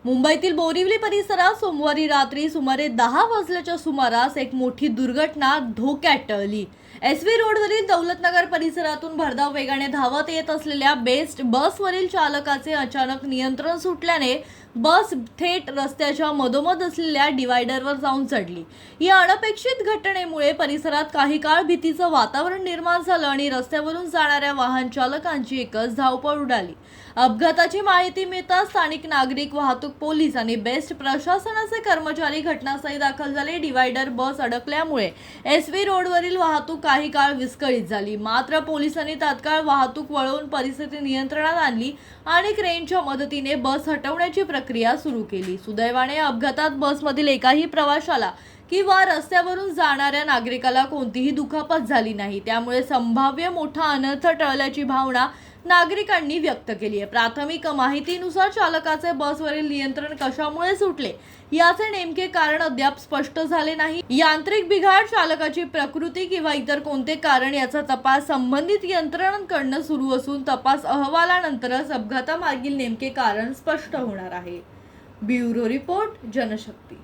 मुंबईतील बोरिवली परिसरात सोमवारी रात्री सुमारे 10 वाजल्याच्या सुमारास एक मोठी दुर्घटना धोक्यात टळली। एसव्ही रोडवरील दौलतनगर परिसरातून भरधाव वेगाने धावत येत असलेल्या बेस्ट बसवरील चालकाचे अचानक नियंत्रण सुटल्याने बस थेट रस्त्याच्या मधोमध असलेल्या डिवायडरवर जाऊन चढली। या अनपेक्षित घटनेमुळे परिसरात काही काळ भीतीचं वातावरण निर्माण झालं आणि रस्त्यावरून जाणाऱ्या वाहन चालकांची एकच धावपळ उडाली। अपघाताची माहिती मिळताच स्थानिक नागरिक, वाहतूक पोलीस आणि बेस्ट प्रशासनाचे कर्मचारी घटनास्थळी दाखल झाले। डिवायडर बस अडकल्यामुळे एसव्ही रोडवरील वाहतूक काही काळ विस्कळीत झाली। मात्र पोलिसांनी तात्काळ वाहतूक वळवून परिस्थिती नियंत्रणात आणली आणि क्रेनच्या मदतीने बस हटवण्याची प्रक्रिया सुरू केली। सुदैवाने अपघातात बसमधील एकाही प्रवाशाला किंवा रस्त्यावरून जाणाऱ्या नागरिकाला कोणतीही दुखापत झाली नाही। त्यामुळे संभाव्य मोठा अनर्थ टळल्याची भावना नागरिकांनी व्यक्त केली आहे। प्राथमिक माहितीनुसार चालकाचे बसवरील नियंत्रण कशामुळे सुटले याचे नेमके कारण अद्याप स्पष्ट झाले नाही। यांत्रिक बिघाड, चालकाची प्रकृती किंवा इतर कोणते कारण याचा तपास संबंधित यंत्रणांकडून सुरू असून तपास अहवालानंतरच अपघातामागील नेमके कारण स्पष्ट होणार आहे। Bureau report, Janshakti.